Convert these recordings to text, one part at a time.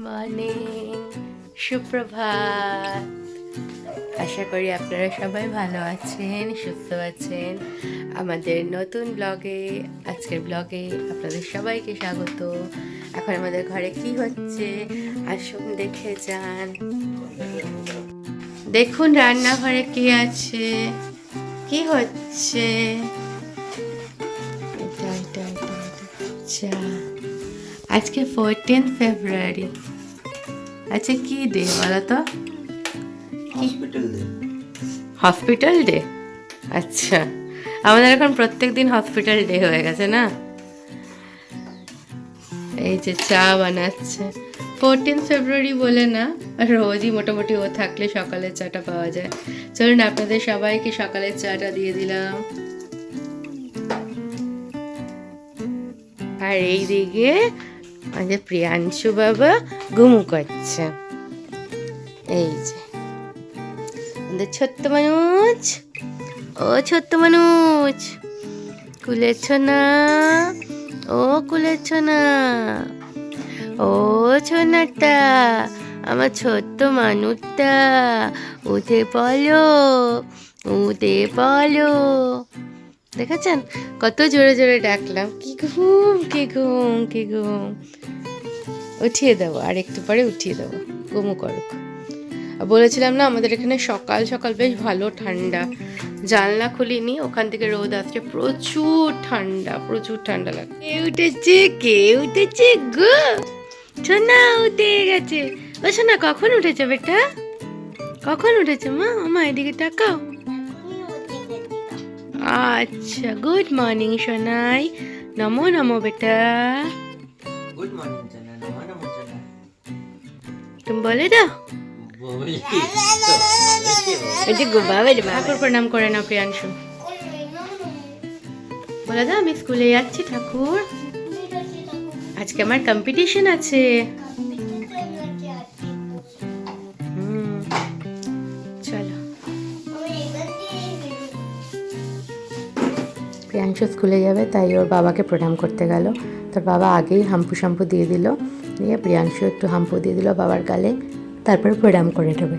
Morning, সুপ্রভাত। আশা করি আপনারা সবাই ভালো আছেন, সুস্থ আছেন। আমাদের নতুন আজকের ব্লগে আপনাদের সবাইকে স্বাগত। এখন আমাদের ঘরে কি হচ্ছে আসুন দেখে যান। দেখুন রান্নাঘরে কি আছে, কি হচ্ছে। আচ্ছা, আজকে 14 ফেব্রুয়ারি। আচ্ছা কি ডে বলো তো? Hospital day. আচ্ছা, আমাদের এখন প্রত্যেক দিন হসপিটাল ডে হয়ে গেছে না। এই যে চা বানাচ্ছে, 14 ফেব্রুয়ারি বলে না, রোজই মোটামুটি ও থাকলে সকালের চাটা পাওয়া যায়। চলুন আপনাদের সবাইকে সকালের চাটা দিয়ে দিলাম। আর এই দিকে আমাদের প্রিয়াংশু বাবা ঘুমু করছে। এই যে আমাদের ছোট্ট মানুষ, ও ছোট্ট মানুষ, কুলেছ না? ও কুলেছ না? ও ছোনাটা, আমার ছোট্ট মানুষটা, উঠে পড়ো, উঠে পড়ো। দেখেছেন কত জোরে জোরে ডাকলাম। কি ঘুম, কি ঘুম, কি ঘুম। উঠিয়ে দেবো, আর একটু পরে উঠিয়ে দেবো, ঘুমু করুক। বলেছিলাম না আমাদের এখানে সকাল সকাল বেশ ভালো ঠান্ডা। জানলা খুলিনি, ওখান থেকে রোদ আসছে, প্রচুর ঠান্ডা, প্রচুর ঠান্ডা লাগে। কে উঠেছে, কে উঠেছে গো? সোনা উঠে গেছে। ও সোনা কখন উঠেছে বেটা? কখন উঠেছে মা? আমা এদিকে তাকাও। আচ্ছা, গুড মর্নিং সোনাই। নমো নমো বেটা। গুড মর্নিং জানা, নমো জানা। তুমি বলে দাও। ঠাকুর প্রণাম করে না প্রিয়াংশু। বলে দাও আমি স্কুলে যাচ্ছি ঠাকুর, আজকে আমার কম্পিটিশন আছে। চলো। প্রিয়াংশু স্কুলে যাবে, তাই ওর বাবাকে প্রণাম করতে গেল। তোর বাবা আগেই হাম্পু শাম্পু দিয়ে দিল, দিয়ে প্রিয়াংশু একটু হাম্পু দিয়ে দিল বাবার গালে, তারপরে প্রণাম করে নেবে।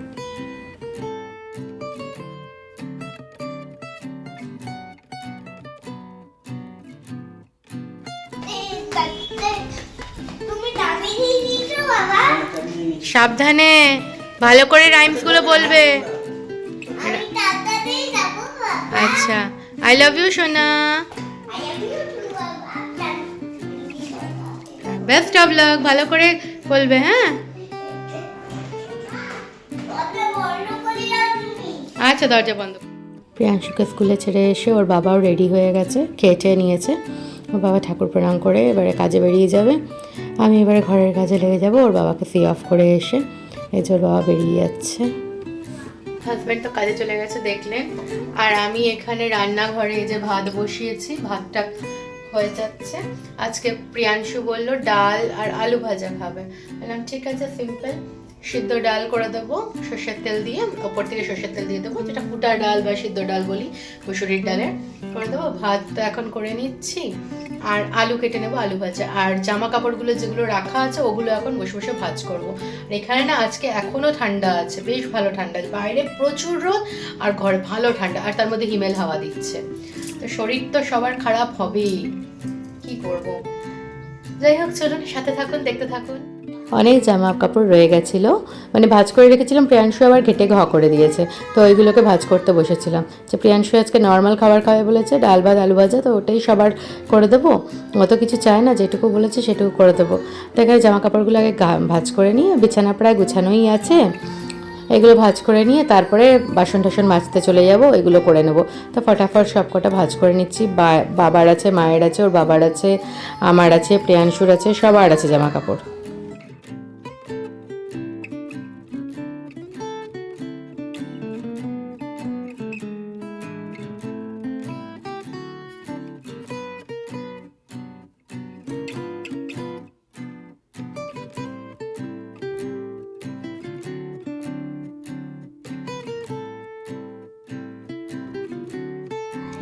সাবধানে, ভালো করে রাইমসগুলো বলবে। আচ্ছা, আই লাভ ইউ সোনা। বেস্ট অফ লাক, ভালো করে বলবে। হ্যাঁ আচ্ছা, দরজা বন্ধ। প্রিয়াংশুকে স্কুলে ছেড়ে এসে ওর বাবাও রেডি হয়ে গেছে, খেয়ে টেয়ে নিয়েছে। ওর বাবা ঠাকুর প্রণাম করে এবারে কাজে বেরিয়ে যাবে। আমি এবারে ঘরের কাজে লেগে যাব, ওর বাবাকে সি অফ করে এসে। এই যে ওর বাবা বেরিয়ে যাচ্ছে। হাজব্যান্ড তো কাজে চলে গেছে দেখলেন, আর আমি এখানে রান্নাঘরে এই যে ভাত বসিয়েছি, ভাতটা হয়ে যাচ্ছে। আজকে প্রিয়াংশু বলল ডাল আর আলু ভাজা খাবে। বললাম ঠিক আছে, সিম্পল সিদ্ধ ডাল করে দেবো সর্ষের তেল দিয়ে, ওপর থেকে সর্ষের তেল দিয়ে দেবো, যেটা ফুটা ডাল বা সিদ্ধ ডাল বলি, মুসুরির ডালের করে দেবো। ভাত তো এখন করে নিচ্ছি, আর আলু কেটে নেবো, আলু ভাজা। আর জামা কাপড়গুলো যেগুলো রাখা আছে ওগুলো এখন বসে বসে ভাজ করবো। আর এখানে না আজকে এখনও ঠান্ডা আছে, বেশ ভালো ঠান্ডা, বাইরে প্রচুর রোদ আর ঘরে ভালো ঠান্ডা, আর তার মধ্যে হিমেল হাওয়া দিচ্ছে। তো শরীর তো সবার খারাপ হবেই, কি করব। যাই হোক, চলুন সাথে থাকুন, দেখতে থাকুন। অনেক জামা কাপড় রয়ে গেছিলো, মানে ভাজ করে রেখেছিলাম, প্রিয়াংশু আবার ঘেটে ঘ করে দিয়েছে, তো ওইগুলোকে ভাজ করতে বসেছিলাম। যে প্রিয়াংশু আজকে নর্মাল খাবার খাবে বলেছে, ডাল ভাত আলু ভাজা, তো ওটাই সবার করে দেবো, অত কিছু চায় না, যেটুকু বলেছে সেটুকু করে দেবো। তো এখানে জামা কাপড়গুলো আগে ভাজ করে নিয়ে, বিছানা প্রায় গুছানোই আছে, এগুলো ভাজ করে নিয়ে তারপরে বাসন টাসন মাজতে চলে যাব, এগুলো করে নেব। তো ফটাফট সব কটা ভাজ করে নিচ্ছি। বাবার আছে, মায়ের আছে, ওর বাবার আছে, আমার আছে, প্রিয়াংশুর আছে, সবার আছে জামা কাপড়।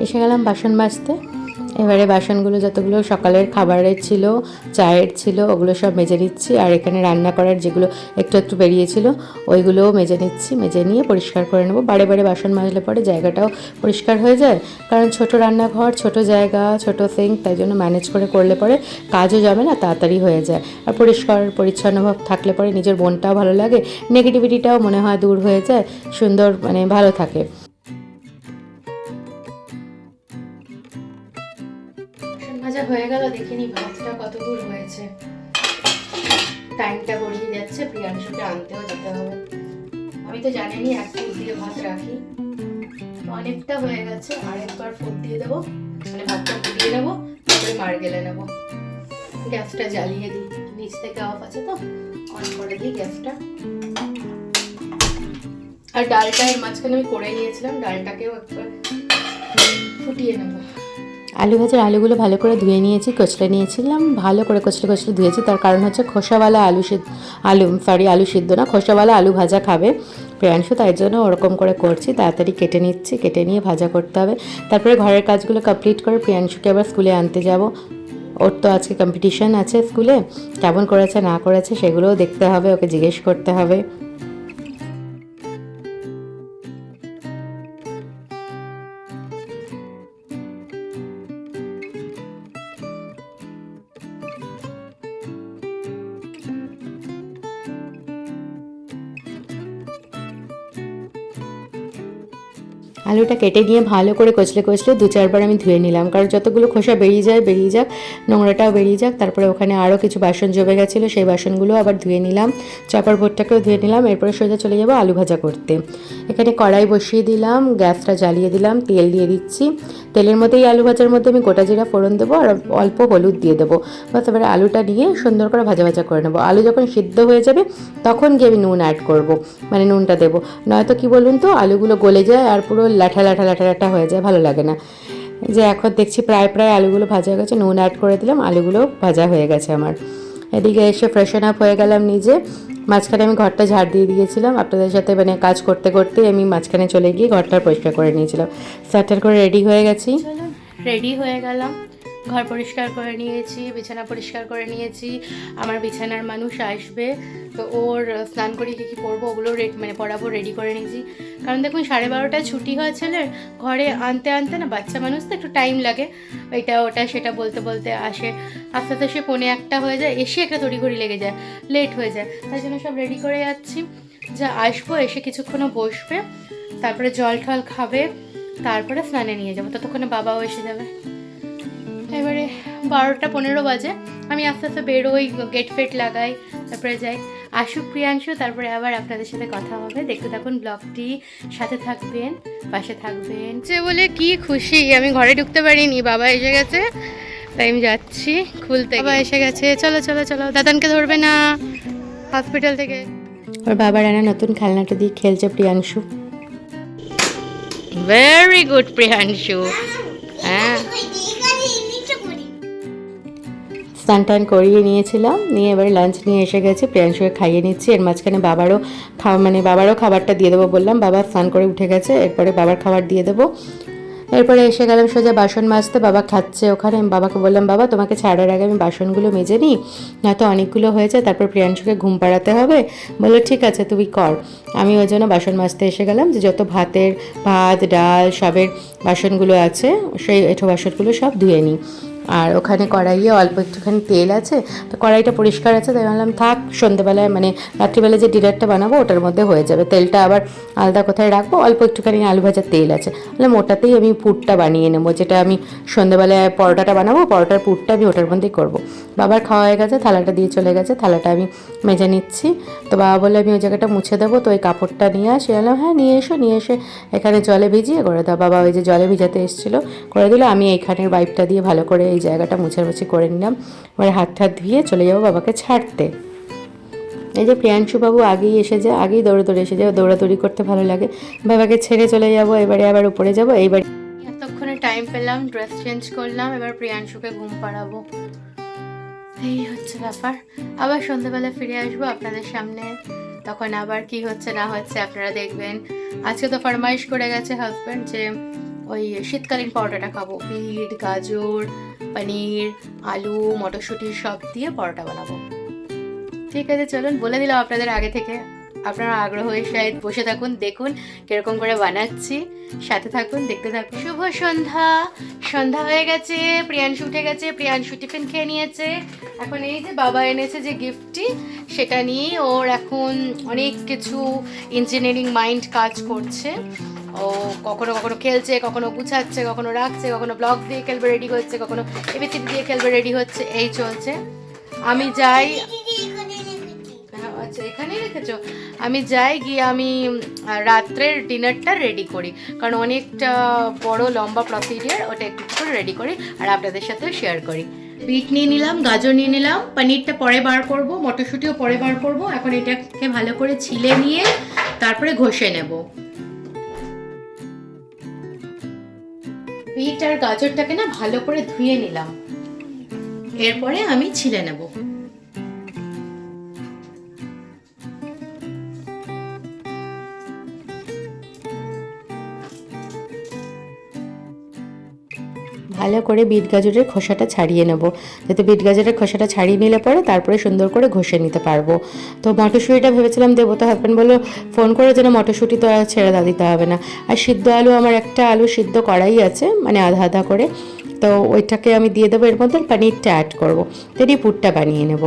এসে গেলাম বাসন মাজতে। এবারে বাসনগুলো যতগুলো সকালের খাবারের ছিল, চায়ের ছিল, ওগুলো সব মেজে নিচ্ছি। আর এখানে রান্না করার যেগুলো একটু একটু বেরিয়েছিল ওইগুলোও মেজে নিচ্ছি। মেজে নিয়ে পরিষ্কার করে নেবো। বারে বারে বাসন মাজলে পরে জায়গাটাও পরিষ্কার হয়ে যায়, কারণ ছোট রান্নাঘর, ছোট জায়গা, ছোট সিঙ্ক, তাই জন্য ম্যানেজ করে করলে পরে কাজও যাবে না, তাড়াতাড়ি হয়ে যায়। আর পরিষ্কার পরিচ্ছন্ন ভাব থাকলে পরে নিজের মনটাও ভালো লাগে, নেগেটিভিটিটাও মনে হয় দূর হয়ে যায়, সুন্দর মানে ভালো থাকে। ভাজা হয়ে গেল, দেখিনি ভাতটা কত দূর হয়েছে। টাইমটা গড়িয়ে যাচ্ছে, প্রিয়াংশুকে আনতেও যেতে হবে। আমি তো জানিনি এক ফুট দিয়ে ভাত রাখি, অনেকটা হয়ে গেছে। আরেকবার ফুট দিয়ে দেবো, মানে ভাতটা ফুটিয়ে নেবো, তারপরে মার গেলে নেবো। গ্যাসটা জ্বালিয়ে দিই, নিচ থেকে অফ আছে তো, অন করে দিই গ্যাসটা। আর ডালটা এর মাঝখানে আমি করে নিয়েছিলাম, ডালটাকেও একবার ফুটিয়ে নেবো। আলু ভাজার আলুগুলো ভালো করে ধুয়ে নিয়েছি, কচলে নিয়েছিলাম, ভালো করে কচলে কচলে ধুয়েছি। তার কারণ হচ্ছে খোসাওয়ালা আলু সিদ্ধ না, খোসাওয়ালা আলু ভাজা খাবে প্রিয়াংশু, তাই জন্য ওরকম করে করছি। তাড়াতাড়ি কেটে নিচ্ছি, কেটে নিয়ে ভাজা করতে হবে। তারপরে ঘরের কাজগুলো কমপ্লিট করে প্রিয়াংশুকে আবার স্কুলে আনতে যাব। ওর তো আজকে কম্পিটিশন আছে স্কুলে, কেমন করেছে না করেছে সেগুলোও দেখতে হবে, ওকে জিজ্ঞেস করতে হবে। আলুটা কেটে নিয়ে ভালো করে কচলে কচলে 2-4 বার আমি ধুয়ে নিলাম, কারণ যতগুলো খোসা বেরিয়ে যাক, নোংরাটাও বেরিয়ে যাক। তারপরে ওখানে আরও কিছু বাসন জমে গেছিলো, সেই বাসনগুলো আবার ধুয়ে নিলাম, চপার বোর্ডটাকেও ধুয়ে নিলাম। এরপরে সোজা চলে যাবো আলু ভাজা করতে। এখানে কড়াই বসিয়ে দিলাম, গ্যাসটা জ্বালিয়ে দিলাম, তেল দিয়ে দিচ্ছি। তেলের মধ্যেই আলু ভাজার মধ্যে আমি গোটা জিরা ফোড়ন দেবো আর অল্প হলুদ দিয়ে দেবো। বাস এবারে আলুটা নিয়ে সুন্দর করে ভাজা ভাজা করে নেবো। আলু যখন সিদ্ধ হয়ে যাবে তখন গিয়ে আমি নুন অ্যাড করবো, মানে নুনটা দেবো। নয়তো কি বলুন তো, আলুগুলো গলে যায় আর পুরো লাঠা লাঠা লাঠা লাঠা হয়ে যায়, ভালো লাগে না। যে এখন দেখছি প্রায় আলুগুলো ভাজা হয়ে গেছে, নুন অ্যাড করে দিলাম, আলুগুলো ভাজা হয়ে গেছে আমার। এদিকে এসে ফ্রেশন আপ হয়ে গেলাম নিজে। মাঝখানে আমি ঘরটা ঝাড় দিয়ে দিয়েছিলাম, আপনাদের সাথে মানে কাজ করতে করতে আমি মাঝখানে চলে গিয়ে ঘরটা পরিষ্কার করে নিয়েছিলাম। স্টার্টার করে রেডি হয়ে গেছি, রেডি হয়ে গেলাম। ঘর পরিষ্কার করে নিয়েছি, বিছানা পরিষ্কার করে নিয়েছি। আমার বিছানার মানুষ আসবে, তো ওর স্নান করিয়ে কী পরবো ওগুলো মানে পরাবো, রেডি করে নিয়েছি। কারণ দেখুন 12:30টায় ছুটি হয় ছেলের, ঘরে আনতে আনতে না, বাচ্চা মানুষ তো একটু টাইম লাগে, এটা ওটা সেটা বলতে বলতে আসে, আস্তে আস্তে সে 1:45 হয়ে যায়, এসে একটা তড়িঘড়ি লেগে যায়, লেট হয়ে যায়। তাই জন্য সব রেডি করে যাচ্ছি, যা আসবো এসে কিছুক্ষণও বসবে, তারপরে জল টল খাবে, তারপরে স্নানে নিয়ে যাবো, ততক্ষণে বাবাও এসে যাবে। এবারে 12:15 বাজে, আমি আস্তে আস্তে বেরোই, গেট ফেট লাগাই, তারপরে যাই। আসুক প্রিয়াংশু, তারপরে আবার আপনাদের সাথে কথা হবে। দেখতে থাকুন ব্লগটি, সাথে থাকবেন, পাশে থাকবেন। সে বলে কি খুশি, আমি ঘরে ঢুকতে পারিনি, বাবা এসে গেছে, তাই আমি যাচ্ছি খুলতে। বাবা এসে গেছে, চলো চলো চলো, দাদানকে ধরবে না হসপিটাল থেকে। ওর বাবার আনা নতুন খেলনাটা দিয়ে খেলছে প্রিয়াংশু। Very good Priyanshu. হ্যাঁ, স্নান টান করিয়ে নিয়েছিলাম, নিয়ে এবার লাঞ্চ নিয়ে এসে গেছে, প্রিয়াংশুকে খাইয়ে নিচ্ছি। এর মাঝখানে বাবারও খাবারটা দিয়ে দেবো বললাম, বাবা স্নান করে উঠে গেছে, এরপরে বাবার খাবার দিয়ে দেবো। এরপরে এসে গেলাম সোজা বাসন মাজতে, বাবা খাচ্ছে ওখানে। আমি বাবাকে বললাম, বাবা তোমাকে ছাড়ার আগে আমি বাসনগুলো মেজে নিই, নয়তো অনেকগুলো হয়েছে, তারপর প্রিয়াংশুকে ঘুম পাড়াতে হবে। বললো ঠিক আছে তুমি কর। আমি ওই জন্য বাসন মাজতে এসে গেলাম, যে যত ভাত ডাল সবের বাসনগুলো আছে, সেই এঁঠো বাসনগুলো সব ধুয়ে নিই। আর ওখানে কড়াইয়ে অল্প একটুখানি তেল আছে, তো কড়াইটা পরিষ্কার আছে, তাই ভাবলাম থাক, সন্ধ্যেবেলায় মানে রাত্রিবেলায় যে ডিনারটা বানাবো ওটার মধ্যে হয়ে যাবে, তেলটা আবার আলাদা কোথায় রাখবো। অল্প একটুখানি আলু ভাজার তেল আছে, বললাম ওটাতেই আমি পুরটা বানিয়ে নেবো, যেটা আমি সন্ধ্যেবেলায় পরোটাটা বানাবো, পরোটার পুরটা আমি ওটার মধ্যেই করবো। বাবার খাওয়া হয়ে গেছে, থালাটা দিয়ে চলে গেছে, থালাটা আমি মেজে নিচ্ছি। তো বাবা বললো আমি ওই জায়গাটা মুছে দেবো, তো ওই কাপড়টা নিয়ে আসি। বললাম হ্যাঁ নিয়ে এসে এখানে জলে ভিজিয়ে করে দাও। বাবা ওই যে জলে ভিজাতে এসেছিলো করে দিল, আমি এইখানের পাইপটা দিয়ে ভালো করে এই জায়গাটা মুছামুছি করে নিলাম। এবারে হাত ধুয়ে চলে যাবো বাবাকে ছাড়তে। এই যে প্রিয়াংশু বাবু আগেই এসে যায়, আগেই দৌড়ে এসে যায়, দৌড়াদৌড়ি করতে ভালো লাগে। বাবাকে ছেড়ে চলে যাবো, এবারে আবার উপরে যাবো। এইবার এতক্ষণে টাইম পেলাম, ড্রেস চেঞ্জ করলাম, এবার প্রিয়াংশুকে ঘুম পাড়াবো, এই হচ্ছে ব্যাপার। আবার সন্ধ্যাবেলা ফিরে আসবো আপনাদের সামনে, তখন আবার কি হচ্ছে না হচ্ছে আপনারা দেখবেন। আজকে তো ফরমাইশ করে গেছে হাজব্যান্ড যে ও ওই শীতকালীন পরোটাটা খাবো, বিট, গাজর, পনির, আলু, মটরশুঁটি সব দিয়ে পরোটা বানাবো। ঠিক আছে, চলুন, বলে দিলাম আপনাদের আগে থেকে। আপনারা আগ্রহ হয়ে শায়দ বসে থাকুন, দেখুন কিরকম করে বানাচ্ছি, সাথে থাকুন, দেখতে থাকুন। শুভ সন্ধ্যা। সন্ধ্যা হয়ে গেছে, প্রিয়াংশু উঠে গেছে, প্রিয়াংশু টিফিন খেয়ে নিয়েছে। এখন এই যে বাবা এনেছে যে গিফটটি, সেটা নিয়ে ওর এখন অনেক কিছু ইঞ্জিনিয়ারিং মাইন্ড কাজ করছে। ও কখনো কখনো খেলছে, কখনো গুছাচ্ছে, কখনো রাখছে, কখনো ব্লক দিয়ে খেলবে রেডি হচ্ছে, কখনো এবিসিডি দিয়ে খেলবে রেডি হচ্ছে, এই চলছে। আমি যাই, আচ্ছা এখানেই রেখেছো। আমি যাই, গিয়ে আমি রাত্রের ডিনারটা রেডি করি, কারণ অনেকটা বড় লম্বা প্রসিডিয়ার, ওটা একটু করে রেডি করি আর আপনাদের সাথে শেয়ার করি। বিট নিয়ে নিলাম, গাজর নিয়ে নিলাম, পনিরটা পরে বার করব, মটরশুঁটিও পরে বার করব। এখন এটাকে ভালো করে ছিলে নিয়ে তারপরে ঘষে নেব। বিট আর গাজরটাকে না ভালো করে ধুয়ে নিলাম, এরপরে আমি ছিলে নেব। ভালো করে বিট গাজরের খোসাটা ছাড়িয়ে নেব, যাতে বিট গাজরের খোসাটা ছাড়িয়ে নিলে পরে তারপরে সুন্দর করে ঘষে নিতে পারবো। তো মটরশুঁটিটা ভেবেছিলাম দেবো, তো হাজব্যান্ড বললো ফোন করে যেন মটরশুঁটি তো আর ছেড়ে দিতে হবে না। আর সিদ্ধ আলু, আমার একটা আলু সিদ্ধ করাই আছে, মানে আধা আধা করে, তো ওইটাকে আমি দিয়ে দেবো, এর মধ্যে পনিরটা অ্যাড করবো, তেমনি পুরটা বানিয়ে নেব।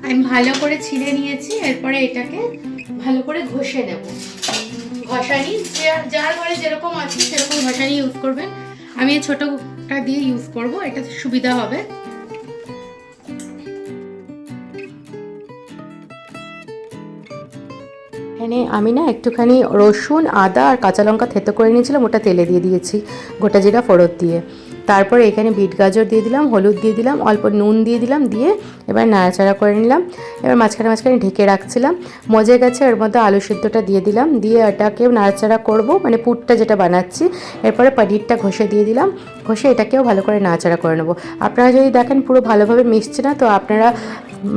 আমি ভালো করে ছিলে নিয়েছি, এরপরে এটাকে ভালো করে ঘষে নেব। ঘষানি যার ঘরে যেরকম আছে সেরকম ঘষানি ইউজ করবেন। আমি এই ছোটটা দিয়ে ইউজ করব, এটা সুবিধা হবে। এখানে আমি না একটুখানি রসুন, আদা আর কাঁচা লঙ্কা থেতো করে নিয়েছিলাম, ওটা তেলে দিয়ে দিয়েছি গোটা জিরা ফোড়ন দিয়ে। তারপরে এখানে বিট গাজর দিয়ে দিলাম, হলুদ দিয়ে দিলাম, অল্প নুন দিয়ে দিলাম, দিয়ে এবার নাড়াচাড়া করে নিলাম। এবার মাঝখানে মাঝখানে ঢেকে রাখছিলাম, মজে গেছে। এর মধ্যে আলু সিদ্ধটা দিয়ে দিলাম, দিয়ে এটাকেও নাড়াচাড়া করব, মানে পুরটা যেটা বানাচ্ছি। এরপরে পনিরটা ঘষে দিয়ে দিলাম, ঘষে এটাকেও ভালো করে নাড়াচাড়া করে নেবো। আপনারা যদি দেখেন পুরো ভালোভাবে মিশছে না, তো আপনারা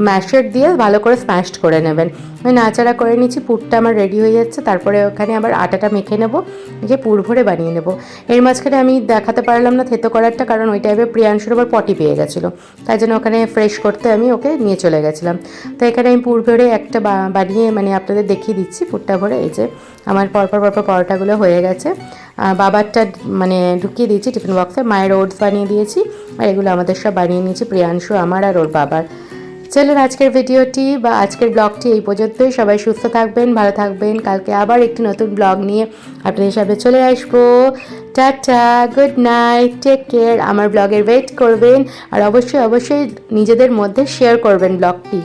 ম্যাশার দিয়ে ভালো করে স্ম্যাশড করে নেবেন। আমি নাড়াচাড়া করে নিচ্ছি, পুরটা আমার রেডি হয়ে যাচ্ছে। তারপরে ওখানে আবার আটাটা মেখে নেব, মেখে পুর ভরে বানিয়ে নেব। এর মাঝখানে আমি দেখাতে পারলাম না থেতো করারটা, কারণ ওই টাইপের প্রিয়াংশুর আবার পটি পেয়ে গেছিলো, তাই জন্য ওখানে ফ্রেশ করতে আমি ওকে নিয়ে চলে গেছিলাম। তো এখানে আমি পুর ভরে একটা বানিয়ে মানে আপনাদের দেখিয়ে দিচ্ছি পুরটা ভরে। এই যে আমার পরপর পরোটাগুলো হয়ে গেছে। বাবারটা মানে ঢুকিয়ে দিয়েছি টিফিন বক্সে, মায়ের ওটস বানিয়ে দিয়েছি, আর এগুলো আমাদের সব বানিয়ে নিয়েছি, প্রিয়াংশু, আমার আর ওর বাবার। চলুন আজকের ভিডিওটি বা আজকের ব্লগটি এই পর্যন্তই। সবাই সুস্থ থাকবেন, ভালো থাকবেন। কালকে আবার একটি নতুন ব্লগ নিয়ে আপনাদের সামনে চলে আসবো। Tata, good night, take care. আমার ব্লগের ওয়েট করবেন, আর অবশ্যই অবশ্যই নিজেদের মধ্যে শেয়ার করবেন ব্লগটি।